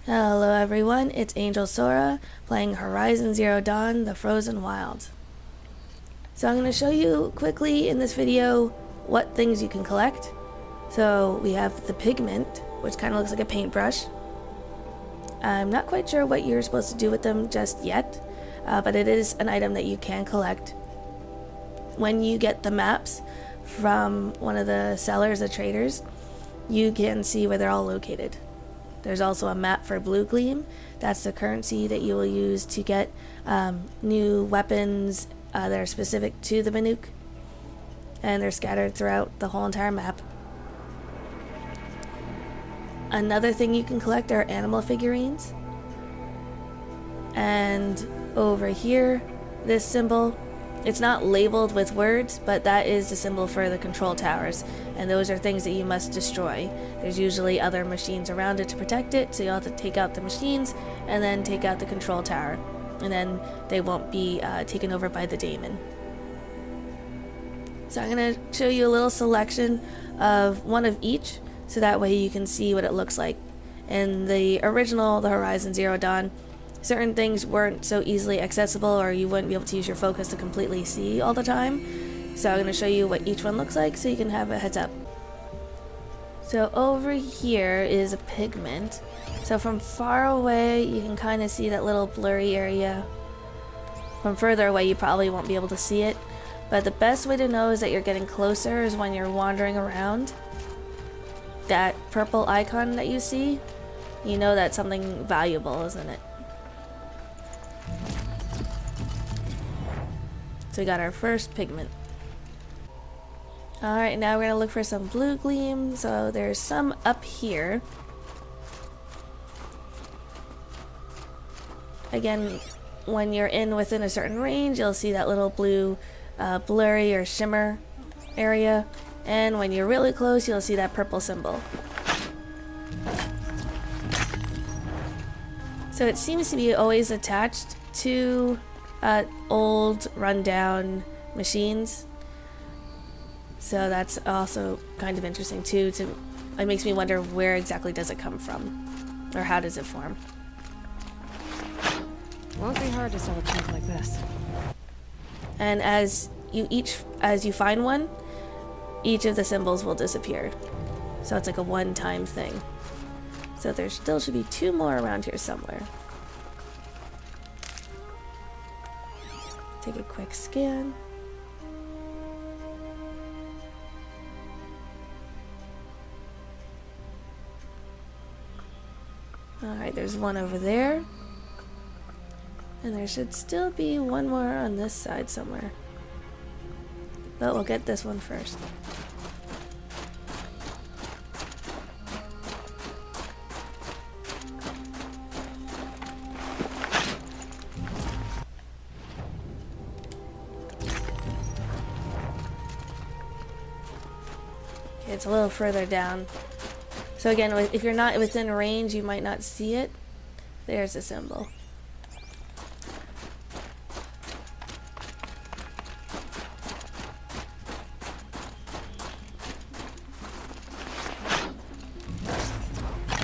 Hello everyone, it's Angel Sora playing Horizon Zero Dawn: The Frozen Wilds. So I'm going to show you quickly in this video what things you can collect. So we have the pigment, which kind of looks like a paintbrush. I'm not quite sure what you're supposed to do with them just yet, but it is an item that you can collect. When you get the maps from one of the sellers, the traders, you can see where they're all located. There's also a map for blue gleam. That's the currency that you will use to get new weapons that are specific to the Banuk, and they're scattered throughout the whole entire map. Another thing you can collect are animal figurines. And over here, this symbol, it's not labeled with words, but that is the symbol for the control towers, and those are things that you must destroy. There's usually other machines around it to protect it, so you'll have to take out the machines and then take out the control tower, and then they won't be taken over by the daemon. So I'm going to show you a little selection of one of each, so that way you can see what it looks like. In the original, the Horizon Zero Dawn, certain things weren't so easily accessible, or you wouldn't be able to use your focus to completely see all the time. So I'm going to show you what each one looks like so you can have a heads up. So over here is a pigment. So from far away you can kind of see that little blurry area. From further away you probably won't be able to see it, but the best way to know is that you're getting closer is when you're wandering around. That purple icon that you see, you know that's something valuable, isn't it? So we got our first pigment. Alright, now we're going to look for some blue gleam. So there's some up here. Again, when you're within a certain range, you'll see that little blue blurry or shimmer area. And when you're really close, you'll see that purple symbol. So it seems to be always attached to old rundown machines, so that's also kind of interesting too. It makes me wonder, where exactly does it come from, or how does it form? Won't be hard to sell a chunk like this. And as you find one, each of the symbols will disappear, so it's like a one-time thing. So there still should be two more around here somewhere. Take a quick scan. Alright, there's one over there. And there should still be one more on this side somewhere. But we'll get this one first. It's a little further down. So again, if you're not within range, you might not see it. There's the symbol.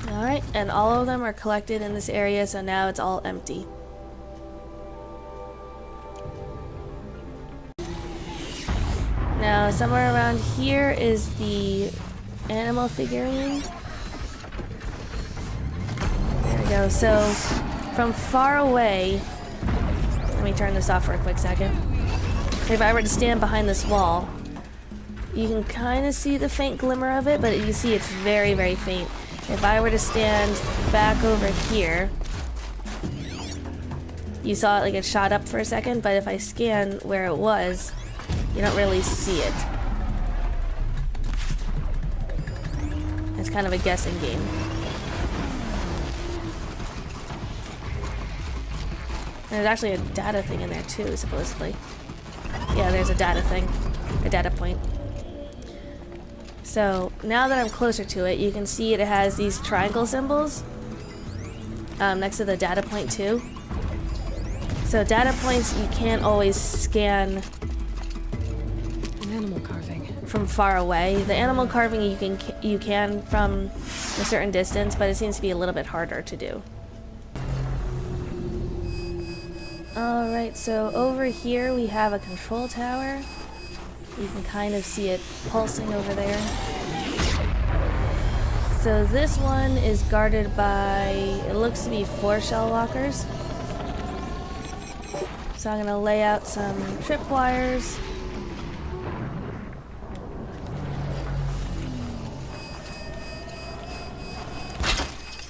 Alright, and all of them are collected in this area, so now it's all empty. Now, somewhere around here is the animal figurine. There we go. So, from far away, let me turn this off for a quick second. If I were to stand behind this wall, you can kind of see the faint glimmer of it, but you see it's very, very faint. If I were to stand back over here, you saw it like it shot up for a second, but if I scan where it was, you don't really see it. It's kind of a guessing game. There's actually a data thing in there too, supposedly. Yeah, there's a data thing. A data point. So, now that I'm closer to it, you can see it has these triangle symbols next to the data point too. So data points you can't always scan Animal carving. from far away. The animal carving you can from a certain distance, but it seems to be a little bit harder to do. Alright, so over here we have a control tower. You can kind of see it pulsing over there. So this one is guarded by, it looks to be 4 shell walkers. So I'm going to lay out some tripwires.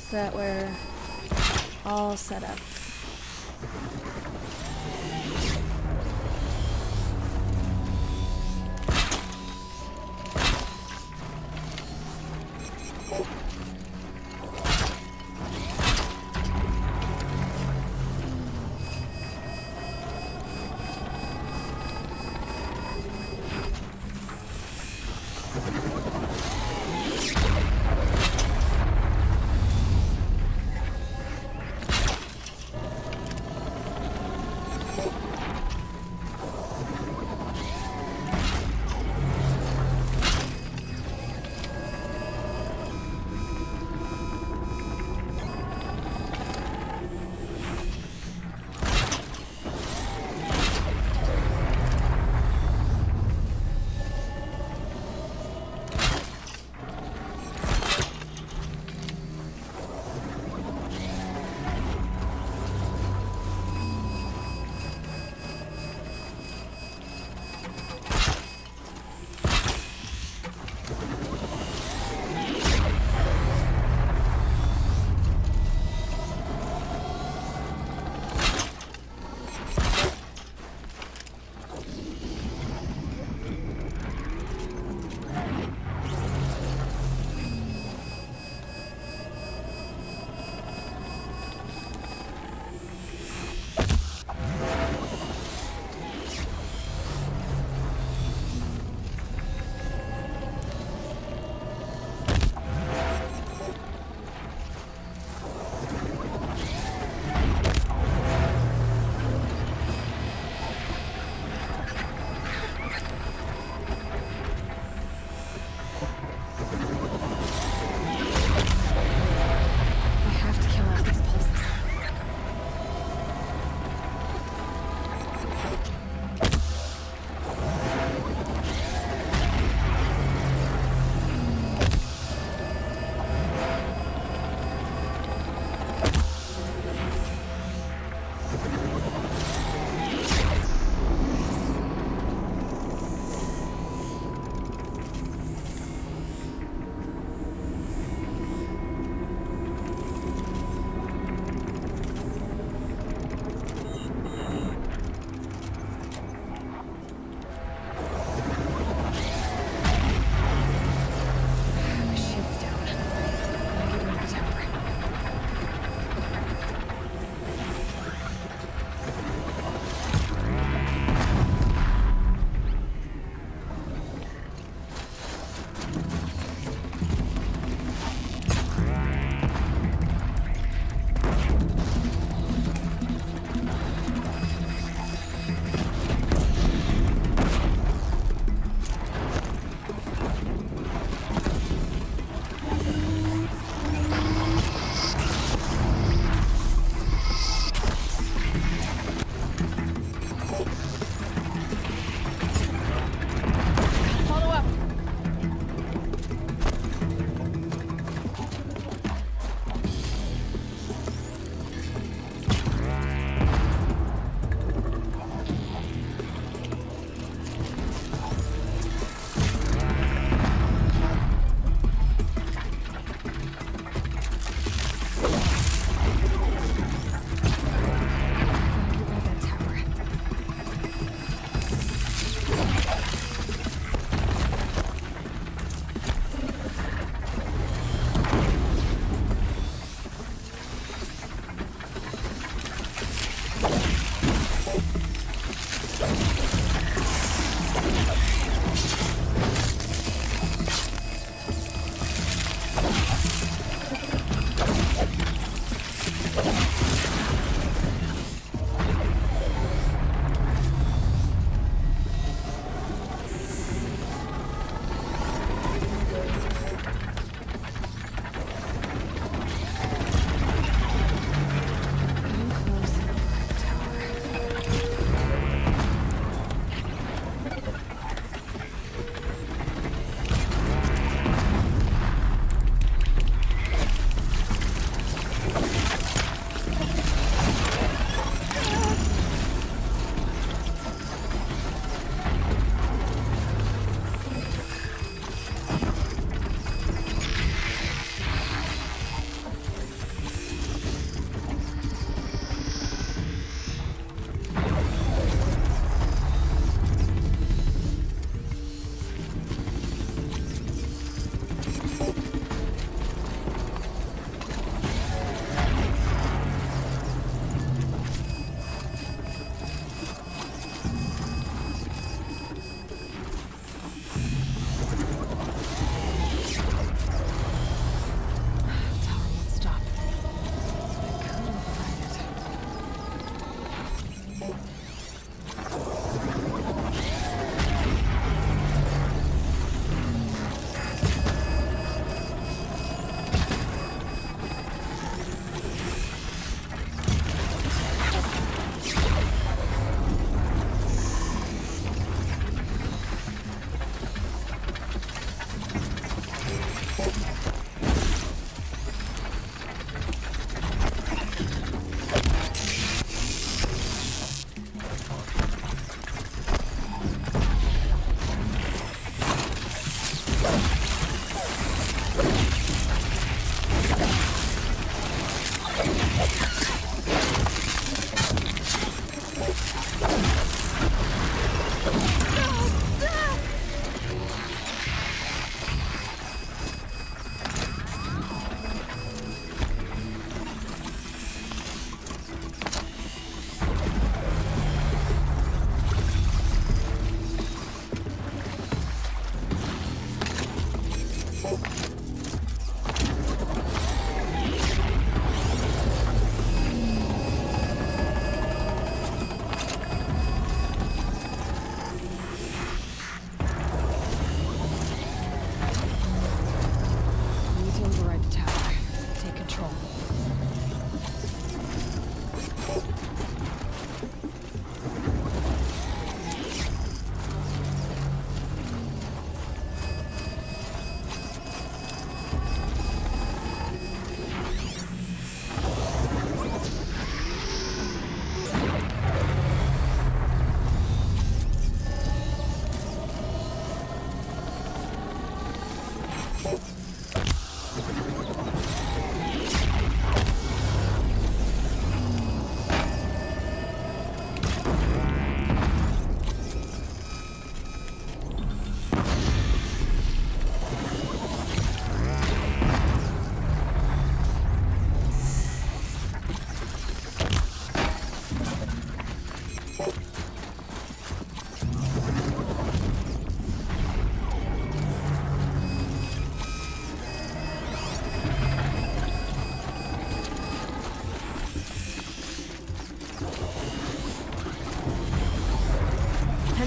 So that we're all set up.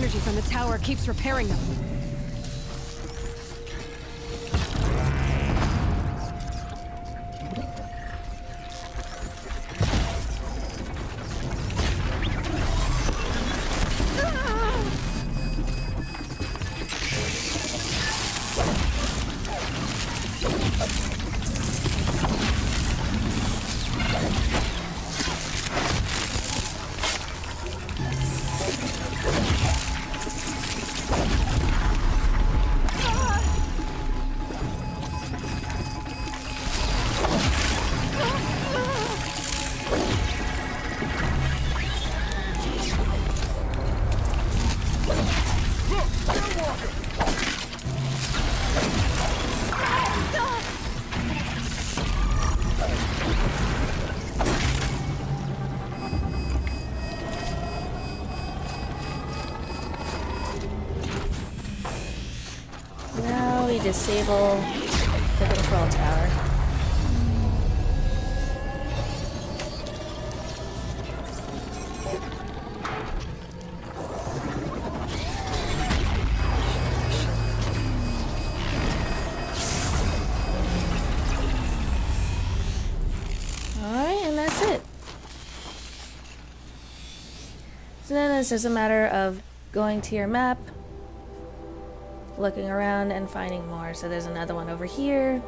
energy from the tower keeps repairing them. Now we disable the control tower. Alright, and that's it. So then it's just a matter of going to your map, looking around and finding more. So there's another one over here,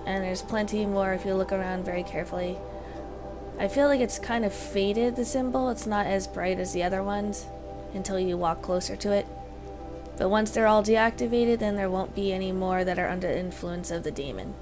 and there's plenty more if you look around very carefully. I feel like it's kind of faded, the symbol. It's not as bright as the other ones until you walk closer to it. But once they're all deactivated, then there won't be any more that are under the influence of the demon.